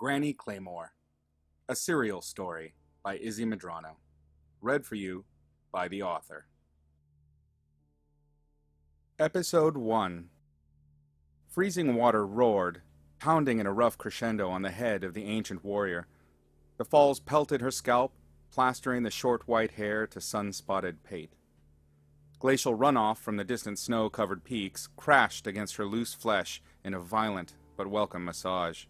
Granny Claymore, a serial story by Izzy Medrano, read for you by the author. Episode 1. Freezing water roared, pounding in a rough crescendo on the head of the ancient warrior. The falls pelted her scalp, plastering the short white hair to sun-spotted pate. Glacial runoff from the distant snow-covered peaks crashed against her loose flesh in a violent but welcome massage.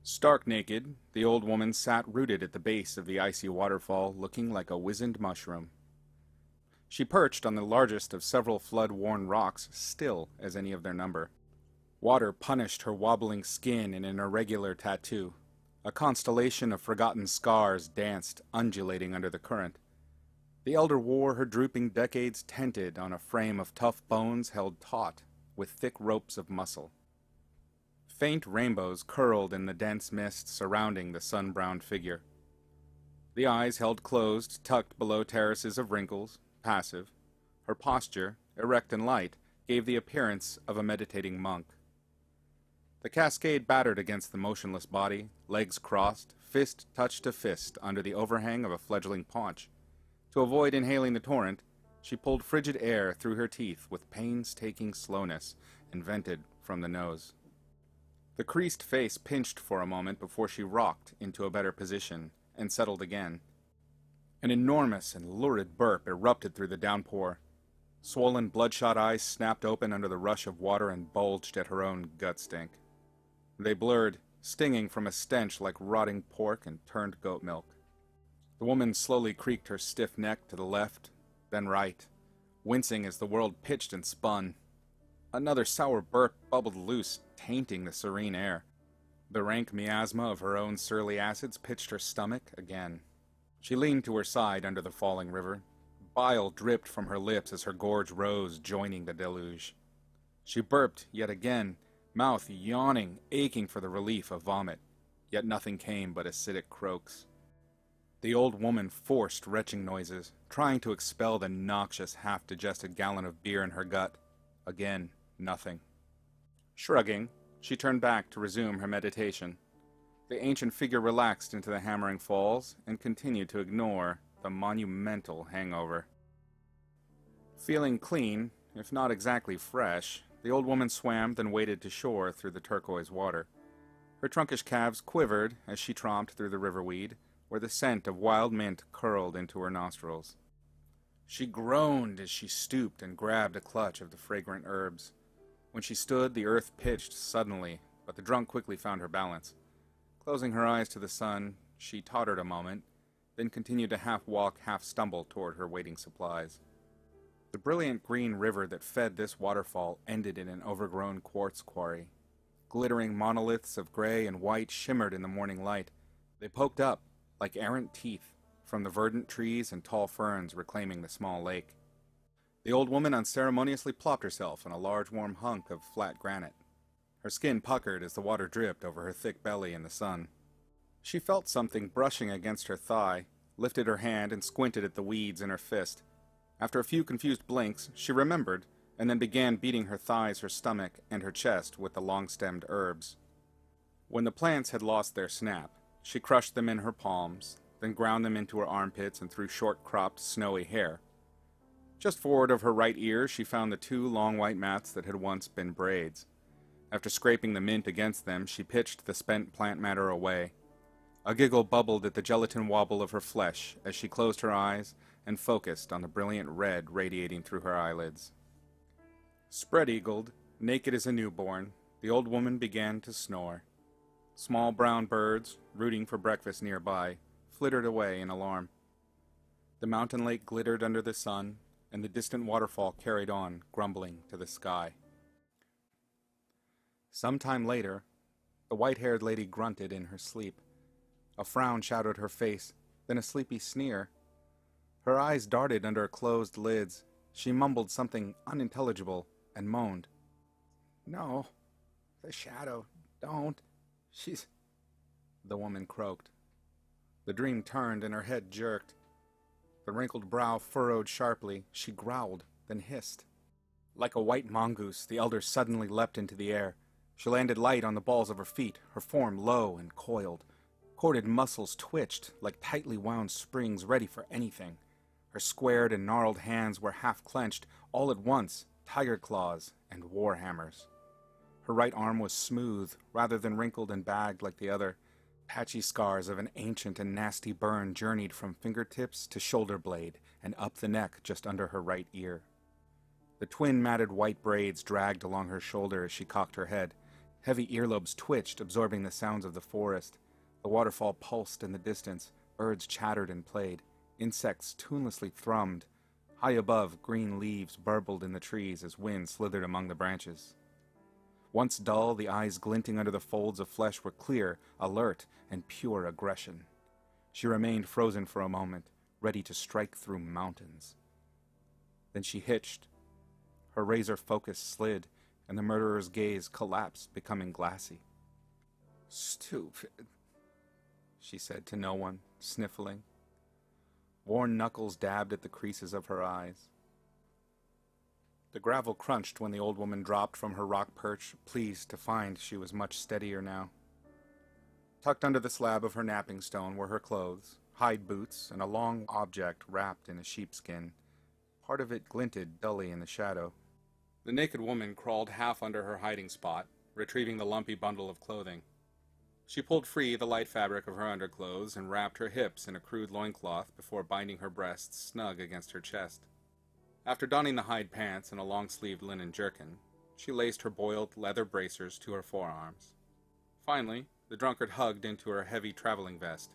Stark naked, the old woman sat rooted at the base of the icy waterfall, looking like a wizened mushroom. She perched on the largest of several flood-worn rocks, still as any of their number. Water punished her wobbling skin in an irregular tattoo. A constellation of forgotten scars danced, undulating under the current. The elder wore her drooping decades tented on a frame of tough bones held taut with thick ropes of muscle. Faint rainbows curled in the dense mist surrounding the sun-browned figure. The eyes held closed, tucked below terraces of wrinkles, passive. Her posture, erect and light, gave the appearance of a meditating monk. The cascade battered against the motionless body, legs crossed, fist touched to fist under the overhang of a fledgling paunch. To avoid inhaling the torrent, she pulled frigid air through her teeth with painstaking slowness, invented from the nose. The creased face pinched for a moment before she rocked into a better position and settled again. An enormous and lurid burp erupted through the downpour. Swollen, bloodshot eyes snapped open under the rush of water and bulged at her own gut stink. They blurred, stinging from a stench like rotting pork and turned goat milk. The woman slowly creaked her stiff neck to the left, then right, wincing as the world pitched and spun. Another sour burp bubbled loose, tainting the serene air. The rank miasma of her own surly acids pitched her stomach again. She leaned to her side under the falling river. Bile dripped from her lips as her gorge rose, joining the deluge. She burped yet again, mouth yawning, aching for the relief of vomit. Yet nothing came but acidic croaks. The old woman forced retching noises, trying to expel the noxious, half-digested gallon of beer in her gut. Again, nothing. Shrugging, she turned back to resume her meditation. The ancient figure relaxed into the hammering falls and continued to ignore the monumental hangover. Feeling clean, if not exactly fresh, the old woman swam, then waded to shore through the turquoise water. Her trunkish calves quivered as she tromped through the riverweed, where the scent of wild mint curled into her nostrils. She groaned as she stooped and grabbed a clutch of the fragrant herbs. When she stood, the earth pitched suddenly, but the drunk quickly found her balance. Closing her eyes to the sun, she tottered a moment, then continued to half-walk, half-stumble toward her waiting supplies. The brilliant green river that fed this waterfall ended in an overgrown quartz quarry. Glittering monoliths of gray and white shimmered in the morning light. They poked up, like errant teeth, from the verdant trees and tall ferns reclaiming the small lake. The old woman unceremoniously plopped herself on a large warm hunk of flat granite. Her skin puckered as the water dripped over her thick belly in the sun. She felt something brushing against her thigh, lifted her hand and squinted at the weeds in her fist. After a few confused blinks, she remembered, and then began beating her thighs, her stomach, and her chest with the long-stemmed herbs. When the plants had lost their snap, she crushed them in her palms, then ground them into her armpits and through short-cropped, snowy hair. Just forward of her right ear, she found the two long white mats that had once been braids. After scraping the mint against them, she pitched the spent plant matter away. A giggle bubbled at the gelatin wobble of her flesh as she closed her eyes and focused on the brilliant red radiating through her eyelids. Spread-eagled, naked as a newborn, the old woman began to snore. Small brown birds, rooting for breakfast nearby, flittered away in alarm. The mountain lake glittered under the sun, and the distant waterfall carried on, grumbling to the sky. Some time later, the white-haired lady grunted in her sleep. A frown shadowed her face, then a sleepy sneer. Her eyes darted under closed lids. She mumbled something unintelligible and moaned. "No, the shadow, don't. She's..." The woman croaked. The dream turned and her head jerked. The wrinkled brow furrowed sharply. She growled, then hissed. Like a white mongoose, the elder suddenly leapt into the air. She landed light on the balls of her feet, her form low and coiled. Corded muscles twitched like tightly wound springs ready for anything. Her squared and gnarled hands were half clenched, all at once, tiger claws and war hammers. Her right arm was smooth, rather than wrinkled and bagged like the other. Patchy scars of an ancient and nasty burn journeyed from fingertips to shoulder blade and up the neck just under her right ear. The twin matted white braids dragged along her shoulder as she cocked her head. Heavy earlobes twitched, absorbing the sounds of the forest. The waterfall pulsed in the distance. Birds chattered and played. Insects tunelessly thrummed. High above, green leaves burbled in the trees as wind slithered among the branches. Once dull, the eyes glinting under the folds of flesh were clear, alert, and pure aggression. She remained frozen for a moment, ready to strike through mountains. Then she hitched. Her razor focus slid, and the murderer's gaze collapsed, becoming glassy. "Stupid," she said to no one, sniffling. Worn knuckles dabbed at the creases of her eyes. The gravel crunched when the old woman dropped from her rock perch, pleased to find she was much steadier now. Tucked under the slab of her napping stone were her clothes, hide boots, and a long object wrapped in a sheepskin. Part of it glinted dully in the shadow. The naked woman crawled half under her hiding spot, retrieving the lumpy bundle of clothing. She pulled free the light fabric of her underclothes and wrapped her hips in a crude loincloth before binding her breasts snug against her chest. After donning the hide pants and a long-sleeved linen jerkin, she laced her boiled leather bracers to her forearms. Finally, the drunkard hugged into her heavy traveling vest.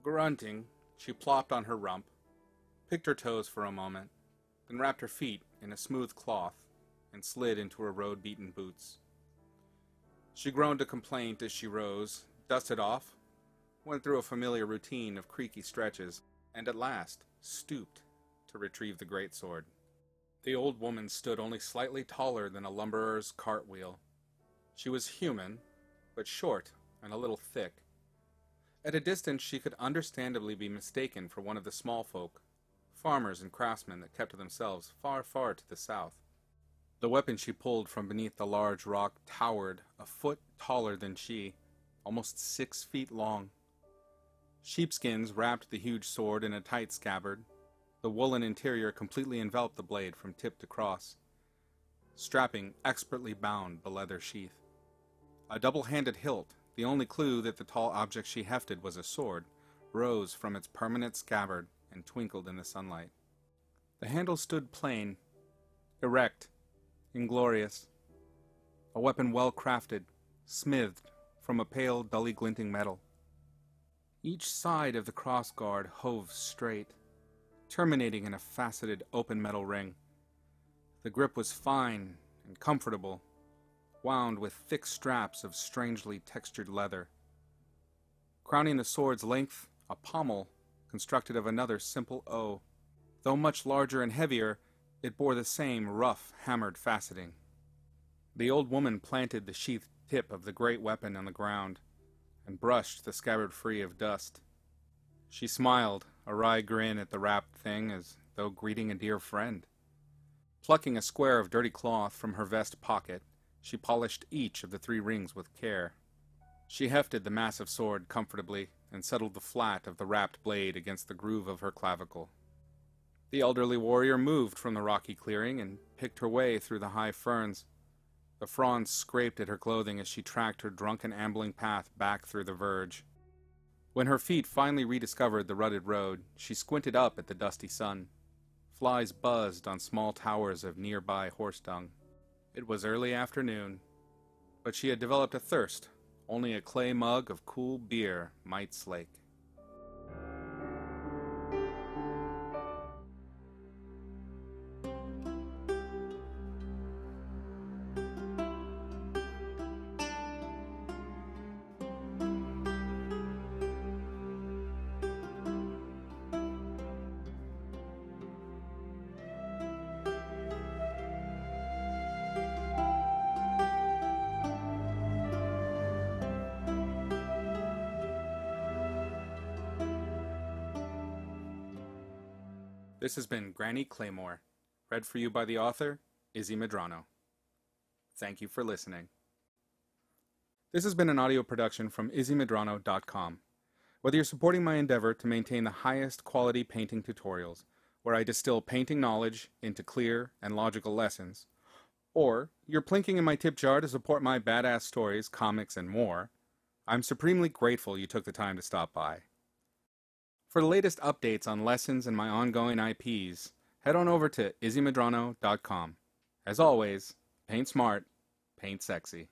Grunting, she plopped on her rump, picked her toes for a moment, then wrapped her feet in a smooth cloth and slid into her road-beaten boots. She groaned a complaint as she rose, dusted off, went through a familiar routine of creaky stretches, and at last stooped to retrieve the greatsword. The old woman stood only slightly taller than a lumberer's cartwheel. She was human, but short and a little thick. At a distance she could understandably be mistaken for one of the small folk, farmers and craftsmen that kept to themselves far, far to the south. The weapon she pulled from beneath the large rock towered a foot taller than she, almost 6 feet long. Sheepskins wrapped the huge sword in a tight scabbard. The woolen interior completely enveloped the blade from tip to cross. Strapping expertly bound the leather sheath. A double-handed hilt, the only clue that the tall object she hefted was a sword, rose from its permanent scabbard and twinkled in the sunlight. The handle stood plain, erect, inglorious. A weapon well crafted, smithed from a pale, dully glinting metal. Each side of the crossguard hove straight, terminating in a faceted open metal ring. The grip was fine and comfortable, wound with thick straps of strangely textured leather. Crowning the sword's length, a pommel constructed of another simple O. Though much larger and heavier, it bore the same rough, hammered faceting. The old woman planted the sheathed tip of the great weapon on the ground and brushed the scabbard free of dust. She smiled, a wry grin at the wrapped thing as though greeting a dear friend. Plucking a square of dirty cloth from her vest pocket, she polished each of the 3 rings with care. She hefted the massive sword comfortably and settled the flat of the wrapped blade against the groove of her clavicle. The elderly warrior moved from the rocky clearing and picked her way through the high ferns. The fronds scraped at her clothing as she tracked her drunken ambling path back through the verge. When her feet finally rediscovered the rutted road, she squinted up at the dusty sun. Flies buzzed on small towers of nearby horse dung. It was early afternoon, but she had developed a thirst only a clay mug of cool beer might slake. This has been Granny Claymore, read for you by the author, Izzy Medrano. Thank you for listening. This has been an audio production from izzymedrano.com. Whether you're supporting my endeavor to maintain the highest quality painting tutorials, where I distill painting knowledge into clear and logical lessons, or you're plinking in my tip jar to support my badass stories, comics, and more, I'm supremely grateful you took the time to stop by. For the latest updates on lessons and my ongoing IPs, head on over to izzymedrano.com. As always, paint smart, paint sexy.